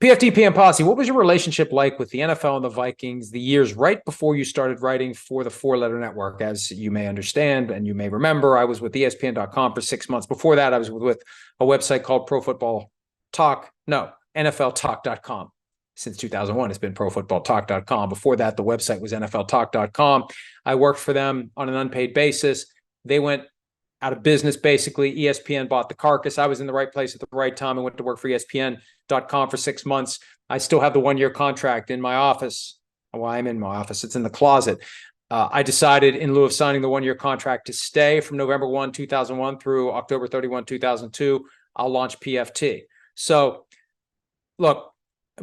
PFT PM Posse, what was your relationship like with the NFL and the Vikings the years right before you started writing for the Four-Letter Network? As you may understand and you may remember, I was with ESPN.com for 6 months. Before that, I was with a website called NFLtalk.com. Since 2001, it's been ProFootballTalk.com. Before that, the website was NFLtalk.com. I worked for them on an unpaid basis. They went out of business, basically. ESPN bought the carcass. I was in the right place at the right time. I went to work for ESPN.com for 6 months. I still have the one-year contract in my office. Well, I'm in my office. It's in the closet. I decided, in lieu of signing the one-year contract, to stay from November 1, 2001 through October 31, 2002. I'll launch PFT. So, look,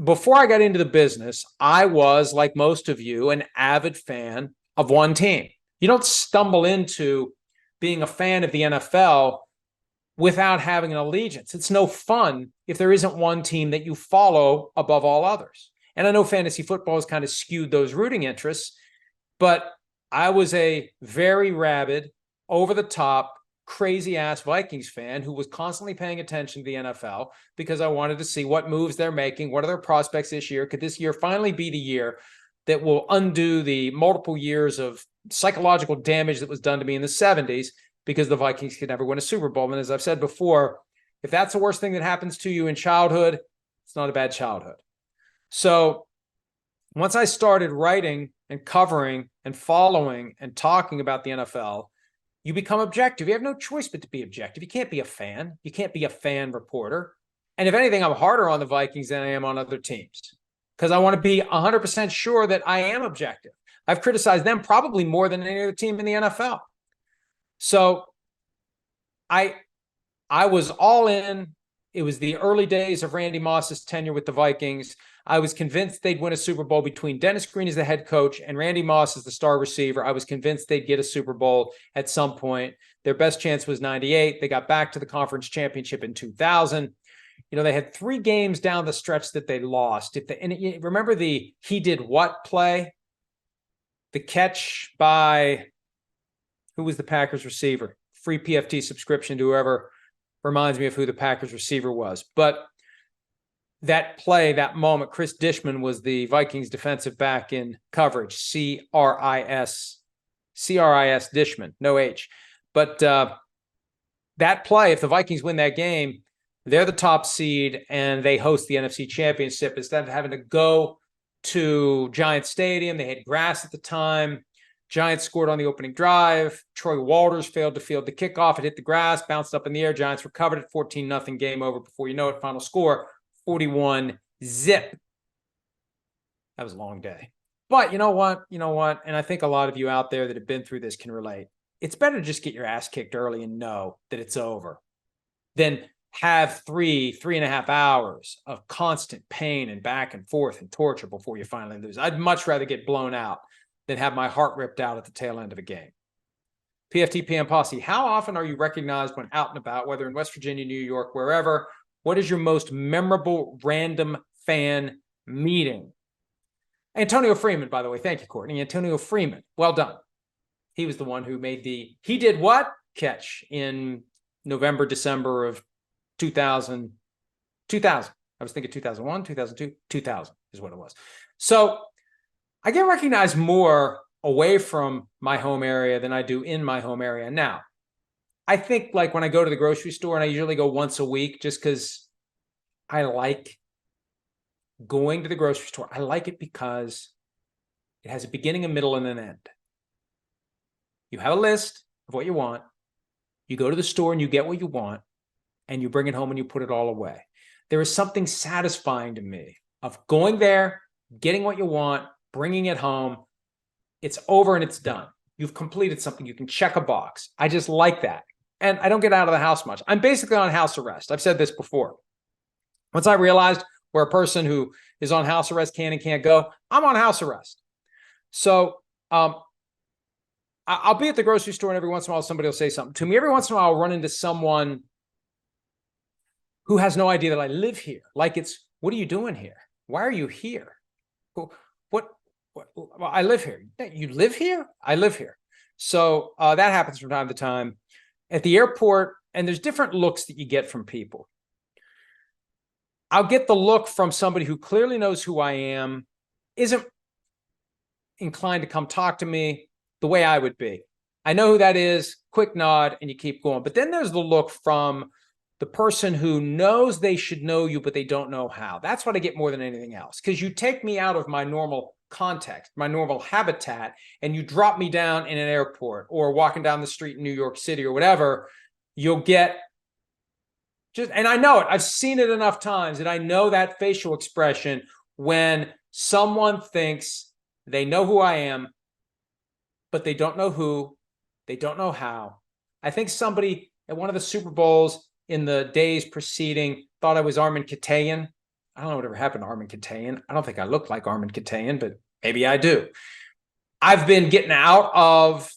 before I got into the business, I was, like most of you, an avid fan of one team. You don't stumble into being a fan of the NFL without having an allegiance. It's no fun if there isn't one team that you follow above all others. And I know fantasy football has kind of skewed those rooting interests, but I was a very rabid, over-the-top, crazy-ass Vikings fan who was constantly paying attention to the NFL because I wanted to see what moves they're making, what are their prospects this year. Could this year finally be the year that will undo the multiple years of psychological damage that was done to me in the 70s because the Vikings could never win a Super Bowl? And as I've said before, if that's the worst thing that happens to you in childhood, it's not a bad childhood. So once I started writing and covering and following and talking about the NFL, you become objective. You have no choice but to be objective. You can't be a fan. You can't be a fan reporter. And if anything, I'm harder on the Vikings than I am on other teams because I want to be 100% sure that I am objective. I've criticized them probably more than any other team in the NFL. So I was all in. It was the early days of Randy Moss's tenure with the Vikings. I was convinced they'd win a Super Bowl between Dennis Green as the head coach and Randy Moss as the star receiver. I was convinced they'd get a Super Bowl at some point. Their best chance was 98. They got back to the conference championship in 2000. You know, they had 3 games down the stretch that they lost. Remember the he did what play? The catch by, who was the Packers receiver? Free PFT subscription to whoever reminds me of who the Packers receiver was. But that play, that moment, Chris Dishman was the Vikings defensive back in coverage. C-R-I-S Dishman, no H. But that play, if the Vikings win that game, they're the top seed and they host the NFC Championship instead of having to go to Giants Stadium. They had grass at the time. Giants scored on the opening drive. Troy Walters failed to field the kickoff. It hit the grass, bounced up in the air. Giants recovered it, 14-0, game over. Before you know it, final score, 41-zip. That was a long day. But you know what? And I think a lot of you out there that have been through this can relate. It's better to just get your ass kicked early and know that it's over than have 3.5 hours of constant pain and back and forth and torture before you finally lose. I'd much rather get blown out than have my heart ripped out at the tail end of a game. PFT PM Posse, how often are you recognized when out and about, whether in West Virginia, New York, wherever? What is your most memorable random fan meeting? Antonio Freeman, by the way. Thank you, Courtney. Antonio Freeman. Well done. He was the one who made the he did what catch in November, December of 2000. I was thinking 2001, 2002, 2000 is what it was. So I get recognized more away from my home area than I do in my home area. Now, I think like when I go to the grocery store, and I usually go once a week just because I like going to the grocery store. I like it because it has a beginning, a middle, and an end. You have a list of what you want. You go to the store and you get what you want, and you bring it home and you put it all away. There is something satisfying to me of going there, getting what you want, bringing it home. It's over and it's done. You've completed something. You can check a box. I just like that. And I don't get out of the house much. I'm basically on house arrest. I've said this before. Once I realized where a person who is on house arrest can and can't go, I'm on house arrest. So I'll be at the grocery store and every once in a while somebody will say something to me. Every once in a while I'll run into someone who has no idea that I live here. Like it's, what are you doing here? Why are you here? What I live here. You live here? I live here. So that happens from time to time. At the airport, and there's different looks that you get from people. I'll get the look from somebody who clearly knows who I am, isn't inclined to come talk to me the way I would be. I know who that is, quick nod, and you keep going. But then there's the look from the person who knows they should know you, but they don't know how. That's what I get more than anything else. Because you take me out of my normal context, my normal habitat, and you drop me down in an airport or walking down the street in New York City or whatever, you'll get just, and I know it, I've seen it enough times, and I know that facial expression when someone thinks they know who I am, but they don't know who, they don't know how. I think somebody at one of the Super Bowls in the days preceding thought I was Armin Katayan. I don't know whatever happened to Armin Katayan. I don't think I look like Armin Katayan, but maybe I do. I've been getting out of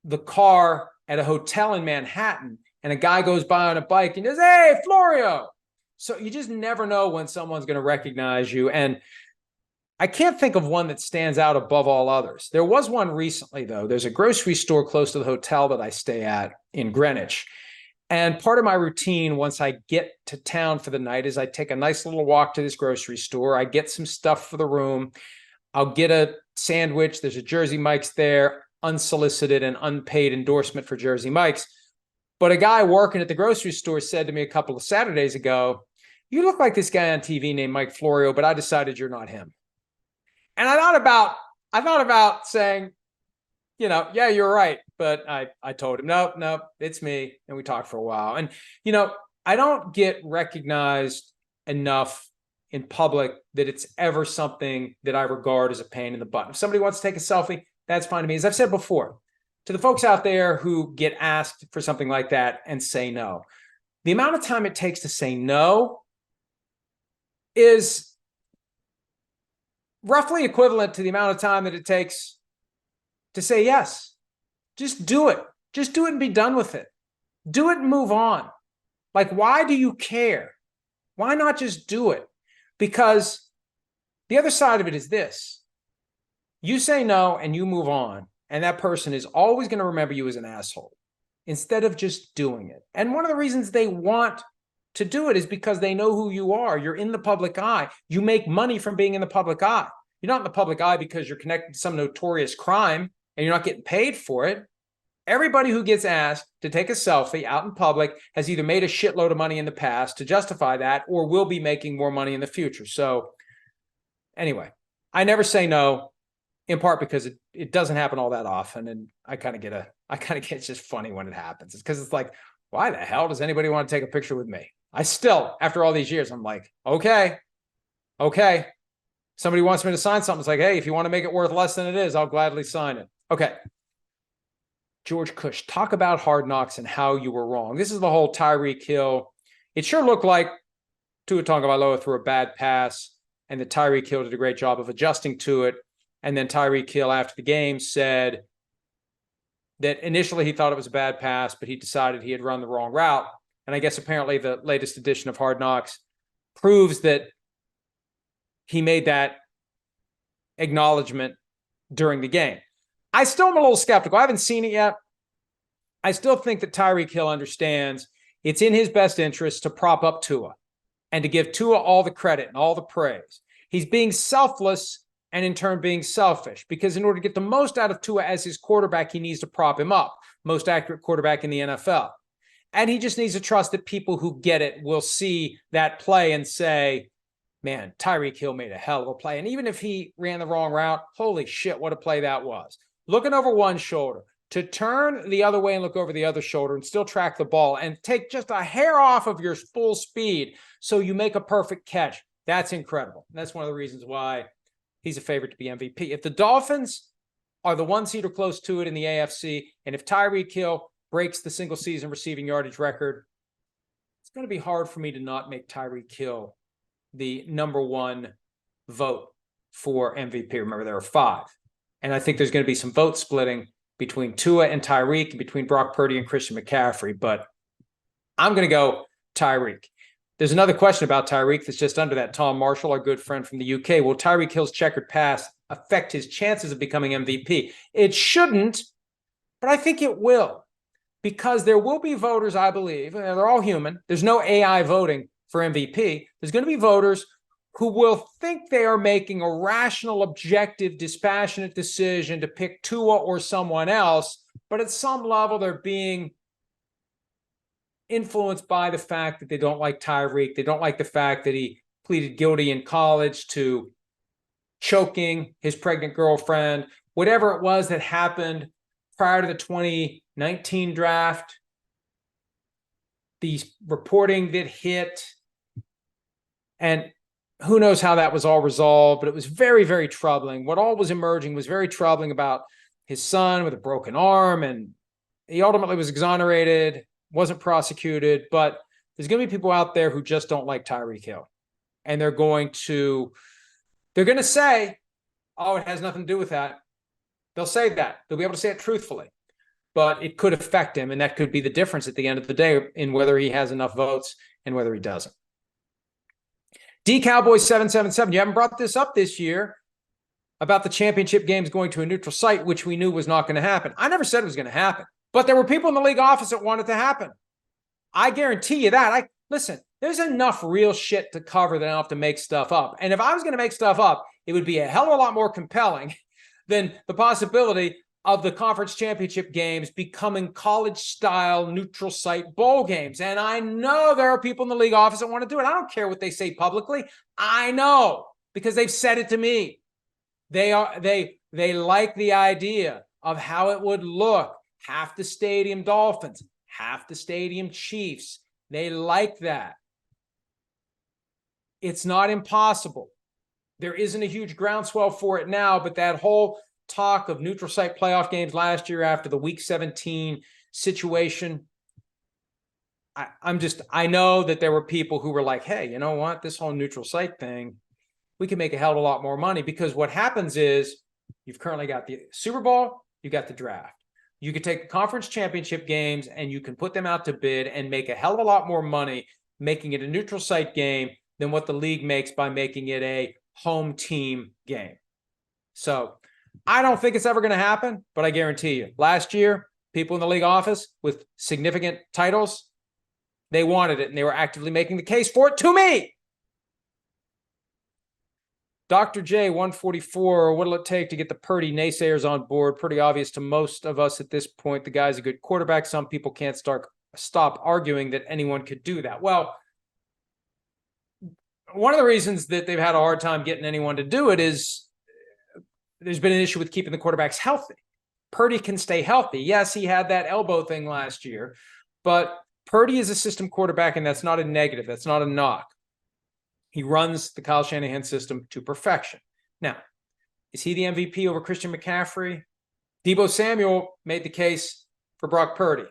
the car at a hotel in Manhattan, and a guy goes by on a bike and says, "Hey, Florio." So you just never know when someone's going to recognize you. And I can't think of one that stands out above all others. There was one recently, though. There's a grocery store close to the hotel that I stay at in Greenwich. And part of my routine once I get to town for the night is I take a nice little walk to this grocery store. I get some stuff for the room. I'll get a sandwich. There's a Jersey Mike's there, unsolicited and unpaid endorsement for Jersey Mike's. But a guy working at the grocery store said to me a couple of Saturdays ago, "You look like this guy on TV named Mike Florio, but I decided you're not him." And I thought about saying, yeah, you're right. But I told him, no, it's me. And we talked for a while. And, I don't get recognized enough in public that it's ever something that I regard as a pain in the butt. If somebody wants to take a selfie, that's fine to me. As I've said before, to the folks out there who get asked for something like that and say no, the amount of time it takes to say no is roughly equivalent to the amount of time that it takes to say yes. Just do it. Just do it and be done with it. Do it and move on. Like, why do you care? Why not just do it? Because the other side of it is this. You say no and you move on, and that person is always going to remember you as an asshole instead of just doing it. And one of the reasons they want to do it is because they know who you are. You're in the public eye. You make money from being in the public eye. You're not in the public eye because you're connected to some notorious crime and you're not getting paid for it. Everybody who gets asked to take a selfie out in public has either made a shitload of money in the past to justify that or will be making more money in the future. So anyway, I never say no, in part because it doesn't happen all that often. And I kind of get it's just funny when it happens. It's because it's like, why the hell does anybody want to take a picture with me? I still, after all these years, I'm like, okay. Somebody wants me to sign something. It's like, hey, if you want to make it worth less than it is, I'll gladly sign it. Okay. George Cush, talk about Hard Knocks and how you were wrong. This is the whole Tyreek Hill. It sure looked like Tua Tagovailoa threw a bad pass and that Tyreek Hill did a great job of adjusting to it. And then Tyreek Hill, after the game, said that initially he thought it was a bad pass, but he decided he had run the wrong route. And I guess apparently the latest edition of Hard Knocks proves that he made that acknowledgement during the game. I still am a little skeptical. I haven't seen it yet. I still think that Tyreek Hill understands it's in his best interest to prop up Tua and to give Tua all the credit and all the praise. He's being selfless and in turn being selfish, because in order to get the most out of Tua as his quarterback, he needs to prop him up. Most accurate quarterback in the NFL. And he just needs to trust that people who get it will see that play and say, man, Tyreek Hill made a hell of a play. And even if he ran the wrong route, holy shit, what a play that was. Looking over one shoulder, to turn the other way and look over the other shoulder and still track the ball and take just a hair off of your full speed so you make a perfect catch. That's incredible. And that's one of the reasons why he's a favorite to be MVP. If the Dolphins are the one seed or close to it in the AFC, and if Tyreek Hill breaks the single season receiving yardage record, it's going to be hard for me to not make Tyreek Hill the number one vote for MVP. Remember, there are 5. And I think there's going to be some vote splitting between Tua and Tyreek, between Brock Purdy and Christian McCaffrey. But I'm going to go Tyreek. There's another question about Tyreek that's just under that. Tom Marshall, our good friend from the UK. Will Tyreek Hill's checkered pass affect his chances of becoming MVP? It shouldn't, but I think it will. Because there will be voters, I believe, and they're all human. There's no AI voting for MVP, there's going to be voters who will think they are making a rational, objective, dispassionate decision to pick Tua or someone else, but at some level they're being influenced by the fact that they don't like Tyreek. They don't like the fact that he pleaded guilty in college to choking his pregnant girlfriend, whatever it was that happened prior to the 2019 draft, the reporting that hit, and who knows how that was all resolved, but it was very, very troubling. What all was emerging was very troubling about his son with a broken arm, and he ultimately was exonerated, wasn't prosecuted, but there's going to be people out there who just don't like Tyreek Hill. And they're going to say, oh, it has nothing to do with that. They'll say that. They'll be able to say it truthfully. But it could affect him, and that could be the difference at the end of the day in whether he has enough votes and whether he doesn't. DCowboys777, you haven't brought this up this year about the championship games going to a neutral site, which we knew was not going to happen. I never said it was going to happen, but there were people in the league office that wanted it to happen. I guarantee you that. Listen, there's enough real shit to cover that I don't have to make stuff up. And if I was going to make stuff up, it would be a hell of a lot more compelling than the possibility of the conference championship games becoming college-style neutral site bowl games. And I know there are people in the league office that want to do it. I don't care what they say publicly. I know because they've said it to me. They like the idea of how it would look. Half the stadium Dolphins, half the stadium Chiefs. They like that. It's not impossible. There isn't a huge groundswell for it now, but that whole talk of neutral site playoff games last year after the Week 17 situation, I know that there were people who were like, hey, you know what? This whole neutral site thing, we can make a hell of a lot more money, because what happens is you've currently got the Super Bowl, you got the draft. You could take the conference championship games and you can put them out to bid and make a hell of a lot more money making it a neutral site game than what the league makes by making it a home team game. So I don't think it's ever going to happen, but I guarantee you, last year, people in the league office with significant titles, they wanted it and they were actively making the case for it to me. Dr. J, 144, what'll it take to get the Purdy naysayers on board? Pretty obvious to most of us at this point. The guy's a good quarterback. Some people can't stop arguing that anyone could do that. Well, one of the reasons that they've had a hard time getting anyone to do it is there's been an issue with keeping the quarterbacks healthy. Purdy can stay healthy. Yes, he had that elbow thing last year, but Purdy is a system quarterback, and that's not a negative. That's not a knock. He runs the Kyle Shanahan system to perfection. Now, is he the MVP over Christian McCaffrey? Deebo Samuel made the case for Brock Purdy.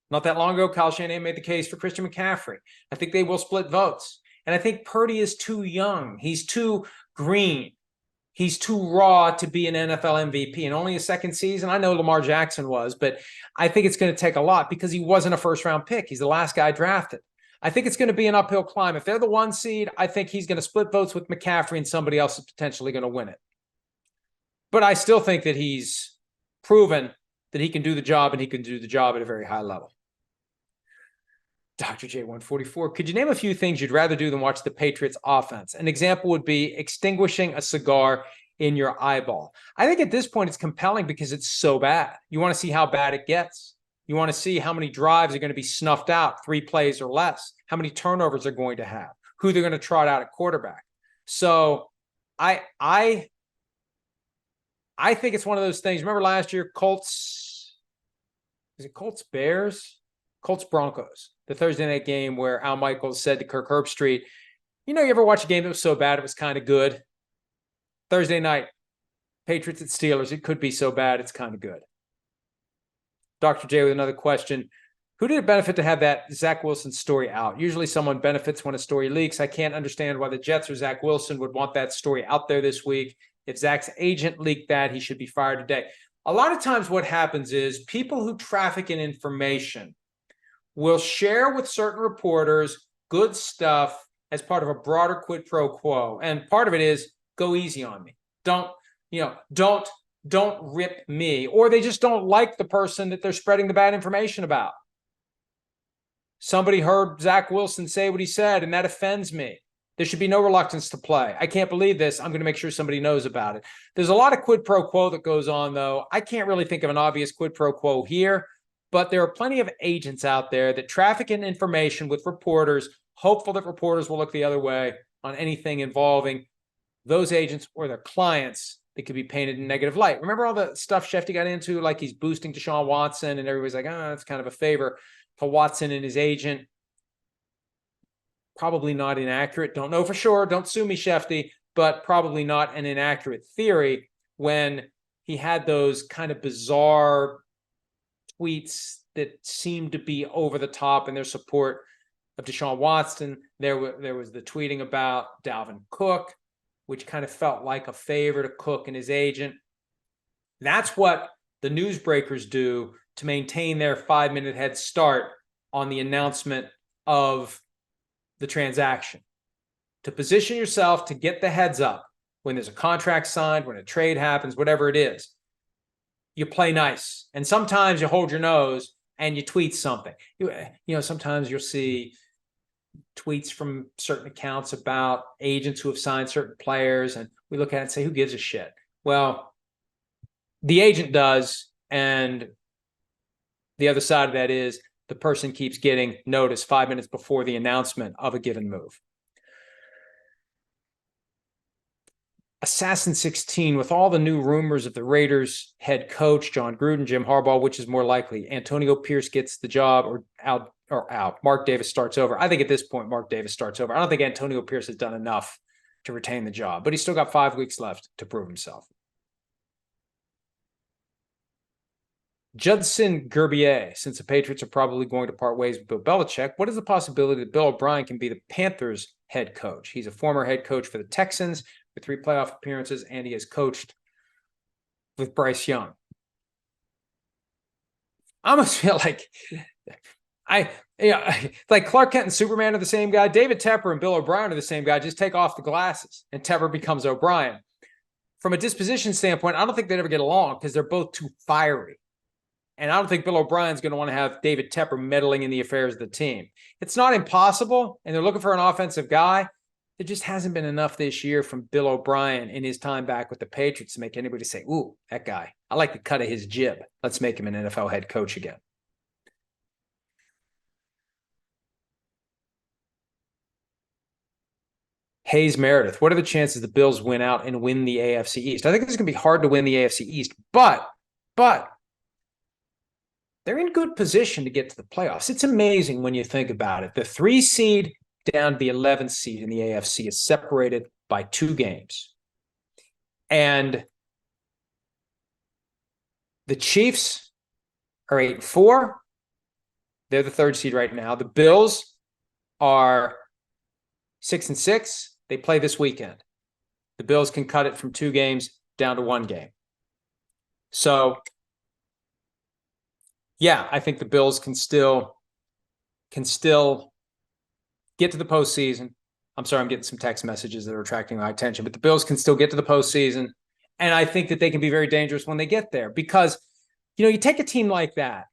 Not that long ago, Kyle Shanahan made the case for Christian McCaffrey. I think they will split votes. And I think Purdy is too young. He's too green. He's too raw to be an NFL MVP. And only his second season, I know Lamar Jackson was, but I think it's going to take a lot because he wasn't a first-round pick. He's the last guy drafted. I think it's going to be an uphill climb. If they're the 1 seed, I think he's going to split votes with McCaffrey and somebody else is potentially going to win it. But I still think that he's proven that he can do the job, and he can do the job at a very high level. Dr. J, 144, could you name a few things you'd rather do than watch the Patriots offense? An example would be extinguishing a cigar in your eyeball. I think at this point it's compelling because it's so bad. You want to see how bad it gets. You want to see how many drives are going to be snuffed out, 3 plays or less, how many turnovers they're going to have, who they're going to trot out at quarterback. So I think it's one of those things. Remember last year, Colts-Bears? Colts-Broncos, the Thursday night game where Al Michaels said to Kirk Herbstreit, you ever watch a game that was so bad it was kind of good? Thursday night, Patriots at Steelers, it could be so bad it's kind of good. Dr. J with another question. Who did it benefit to have that Zach Wilson story out? Usually someone benefits when a story leaks. I can't understand why the Jets or Zach Wilson would want that story out there this week. If Zach's agent leaked that, he should be fired today. A lot of times what happens is people who traffic in information will share with certain reporters good stuff as part of a broader quid pro quo. And part of it is go easy on me. Don't rip me. Or they just don't like the person that they're spreading the bad information about. Somebody heard Zach Wilson say what he said, and that offends me. There should be no reluctance to play. I can't believe this. I'm going to make sure somebody knows about it. There's a lot of quid pro quo that goes on, though. I can't really think of an obvious quid pro quo here, but there are plenty of agents out there that traffic in information with reporters, hopeful that reporters will look the other way on anything involving those agents or their clients that could be painted in negative light. Remember all the stuff Shefty got into, like he's boosting Deshaun Watson, and everybody's like, oh, that's kind of a favor for Watson and his agent. Probably not inaccurate. Don't know for sure. Don't sue me, Shefty, but probably not an inaccurate theory when he had those kind of bizarre tweets that seemed to be over the top in their support of Deshaun Watson. There was the tweeting about Dalvin Cook, which kind of felt like a favor to Cook and his agent. That's what the newsbreakers do to maintain their 5-minute head start on the announcement of the transaction, to position yourself to get the heads up when there's a contract signed, when a trade happens, whatever it is. You play nice. And sometimes you hold your nose and you tweet something. Sometimes you'll see tweets from certain accounts about agents who have signed certain players, and we look at it and say, who gives a shit? Well, the agent does, and the other side of that is the person keeps getting notice 5 minutes before the announcement of a given move. Assassin 16, with all the new rumors of the Raiders head coach, John Gruden, Jim Harbaugh, which is more likely? Antonio Pierce gets the job or out? Mark Davis starts over. I think at this point, Mark Davis starts over. I don't think Antonio Pierce has done enough to retain the job, but he's still got 5 weeks left to prove himself. Judson Gerbier, since the Patriots are probably going to part ways with Bill Belichick, what is the possibility that Bill O'Brien can be the Panthers head coach? He's a former head coach for the Texans with 3 playoff appearances, and he has coached with Bryce Young. I almost feel like like Clark Kent and Superman are the same guy. David Tepper and Bill O'Brien are the same guy. Just take off the glasses, and Tepper becomes O'Brien. From a disposition standpoint, I don't think they'd ever get along because they're both too fiery. And I don't think Bill O'Brien's going to want to have David Tepper meddling in the affairs of the team. It's not impossible, and they're looking for an offensive guy. There just hasn't been enough this year from Bill O'Brien in his time back with the Patriots to make anybody say, ooh, that guy. I like the cut of his jib. Let's make him an NFL head coach again. Hayes Meredith, what are the chances the Bills win out and win the AFC East? I think it's going to be hard to win the AFC East, but they're in good position to get to the playoffs. It's amazing when you think about it. The 3 seed down to the 11th seed in the AFC is separated by 2 games. And the Chiefs are 8-4. They're the 3rd seed right now. The Bills are 6-6. They play this weekend. The Bills can cut it from 2 games down to 1 game. So, yeah, I think the Bills can still get to the postseason. I'm sorry, I'm getting some text messages that are attracting my attention, but the Bills can still get to the postseason. And I think that they can be very dangerous when they get there because, you take a team like that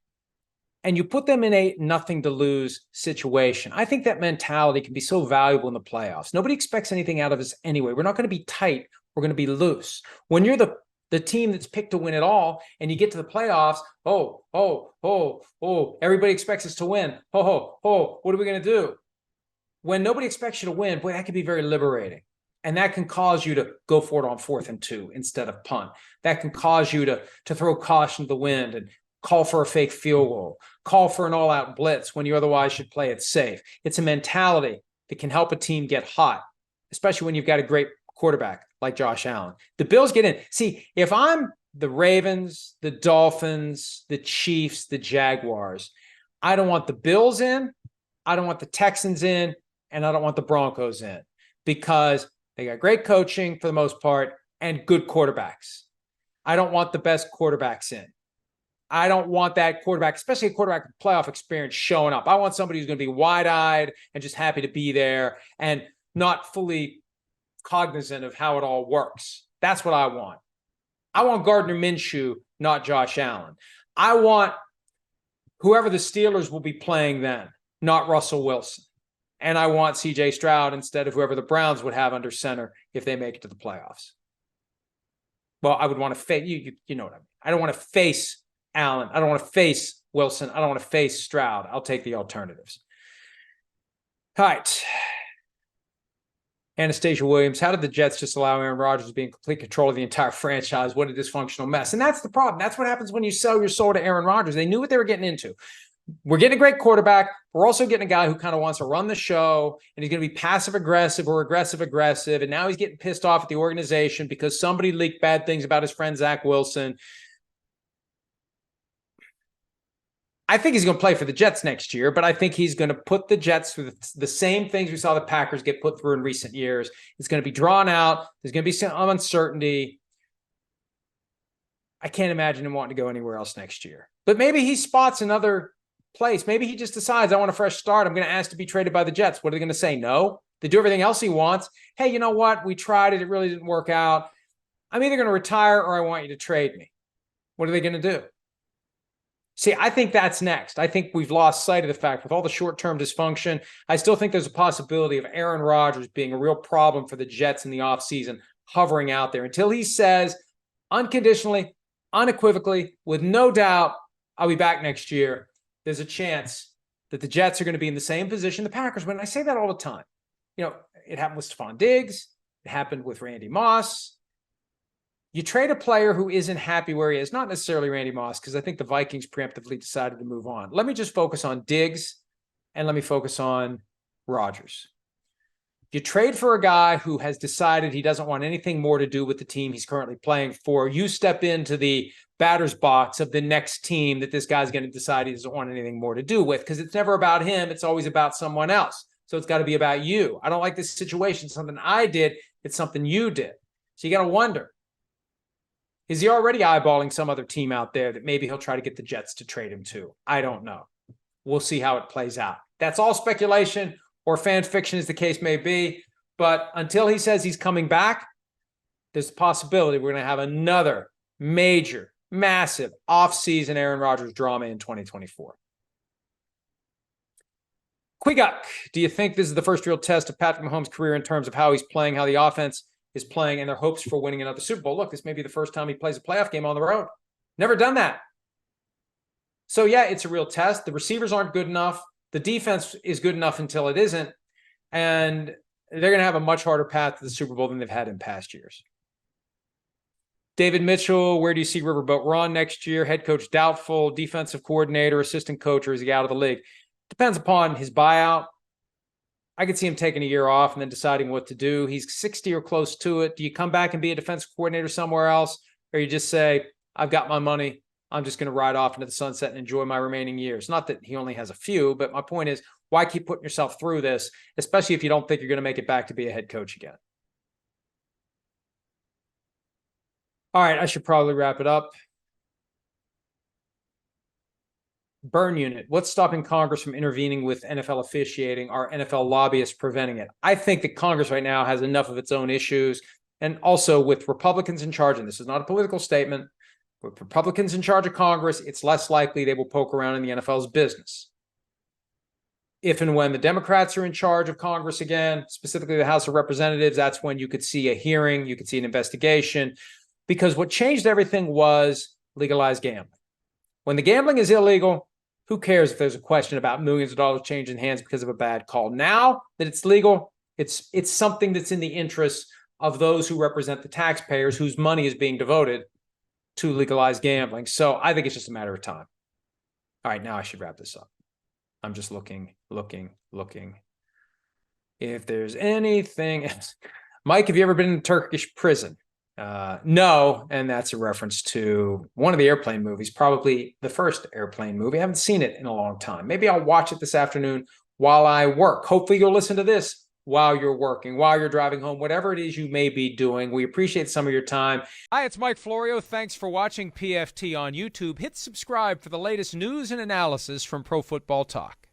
and you put them in a nothing to lose situation. I think that mentality can be so valuable in the playoffs. Nobody expects anything out of us anyway. We're not going to be tight. We're going to be loose. When you're the team that's picked to win it all, and you get to the playoffs, everybody expects us to win. What are we going to do? When nobody expects you to win, boy, that can be very liberating. And that can cause you to go for it on 4th and 2 instead of punt. That can cause you to throw caution to the wind and call for a fake field goal, call for an all-out blitz when you otherwise should play it safe. It's a mentality that can help a team get hot, especially when you've got a great quarterback like Josh Allen. The Bills get in. See, if I'm the Ravens, the Dolphins, the Chiefs, the Jaguars, I don't want the Bills in, I don't want the Texans in, and I don't want the Broncos in because they got great coaching for the most part and good quarterbacks. I don't want the best quarterbacks in. I don't want that quarterback, especially a quarterback with playoff experience, showing up. I want somebody who's going to be wide-eyed and just happy to be there and not fully cognizant of how it all works. That's what I want. I want Gardner Minshew, not Josh Allen. I want whoever the Steelers will be playing then, not Russell Wilson. And I want CJ Stroud instead of whoever the Browns would have under center if they make it to the playoffs. Well, I would want to face, you know what I mean. I don't want to face Allen. I don't want to face Wilson. I don't want to face Stroud. I'll take the alternatives. All right. Anastasia Williams, how did the Jets just allow Aaron Rodgers to be in complete control of the entire franchise? What a dysfunctional mess. And that's the problem. That's what happens when you sell your soul to Aaron Rodgers. They knew what they were getting into. We're getting a great quarterback. We're also getting a guy who kind of wants to run the show, and he's going to be passive-aggressive or aggressive-aggressive, and now he's getting pissed off at the organization because somebody leaked bad things about his friend Zach Wilson. I think he's going to play for the Jets next year, but I think he's going to put the Jets through the same things we saw the Packers get put through in recent years. It's going to be drawn out. There's going to be some uncertainty. I can't imagine him wanting to go anywhere else next year. But maybe he spots another place. Maybe he just decides, I want a fresh start. I'm going to ask to be traded by the Jets. What are they going to say? No. They do everything else he wants. Hey, you know what? We tried it. It really didn't work out. I'm either going to retire or I want you to trade me. What are they going to do? See, I think that's next. I think we've lost sight of the fact with all the short-term dysfunction, I still think there's a possibility of Aaron Rodgers being a real problem for the Jets in the offseason, hovering out there until he says unconditionally, unequivocally, with no doubt, I'll be back next year. There's a chance that the Jets are going to be in the same position the Packers were in. I say that all the time. You know, it happened with Stephon Diggs. It happened with Randy Moss. You trade a player who isn't happy where he is, not necessarily Randy Moss, because I think the Vikings preemptively decided to move on. Let me just focus on Diggs, and let me focus on Rodgers. You trade for a guy who has decided he doesn't want anything more to do with the team he's currently playing for. You step into the batter's box of the next team that this guy's going to decide he doesn't want anything more to do with, because it's never about him. It's always about someone else. So it's got to be about you. I don't like this situation. It's something I did. It's something you did. So you got to wonder, is he already eyeballing some other team out there that maybe he'll try to get the Jets to trade him to? I don't know. We'll see how it plays out. That's all speculation or fan fiction, as the case may be. But until he says he's coming back, there's a possibility we're going to have another major, massive offseason Aaron Rodgers drama in 2024. Quiguk, do you think this is the first real test of Patrick Mahomes' career in terms of how he's playing, how the offense is playing, and their hopes for winning another Super Bowl? Look, this may be the first time he plays a playoff game on the road. Never done that. So, yeah, it's a real test. The receivers aren't good enough. The defense is good enough until it isn't. And they're going to have a much harder path to the Super Bowl than they've had in past years. David Mitchell, where do you see Riverboat Ron next year? Head coach doubtful, defensive coordinator, assistant coach, or is he out of the league? Depends upon his buyout. I could see him taking a year off and then deciding what to do. He's 60 or close to it. Do you come back and be a defensive coordinator somewhere else? Or you just say, I've got my money. I'm just going to ride off into the sunset and enjoy my remaining years. Not that he only has a few, but my point is, why keep putting yourself through this, especially if you don't think you're going to make it back to be a head coach again? All right, I should probably wrap it up. Burn unit. What's stopping Congress from intervening with NFL officiating? Are NFL lobbyists preventing it? I think that Congress right now has enough of its own issues. And also with Republicans in charge, and this is not a political statement, with Republicans in charge of Congress, it's less likely they will poke around in the NFL's business. If and when the Democrats are in charge of Congress again, specifically the House of Representatives, that's when you could see a hearing, you could see an investigation, because what changed everything was legalized gambling. When the gambling is illegal, who cares if there's a question about millions of dollars changing hands because of a bad call? Now that it's legal, it's something that's in the interest of those who represent the taxpayers whose money is being devoted to legalized gambling. So I think it's just a matter of time. All right, now I should wrap this up. I'm just looking. If there's anything else. Mike, have you ever been in a Turkish prison? No, and that's a reference to one of the Airplane movies, probably the first Airplane movie. I haven't seen it in a long time. Maybe I'll watch it this afternoon while I work. Hopefully you'll listen to this while you're working, while you're driving home, whatever it is you may be doing. We appreciate some of your time. Hi, it's Mike Florio. Thanks for watching PFT on YouTube. Hit subscribe for the latest news and analysis from Pro Football Talk.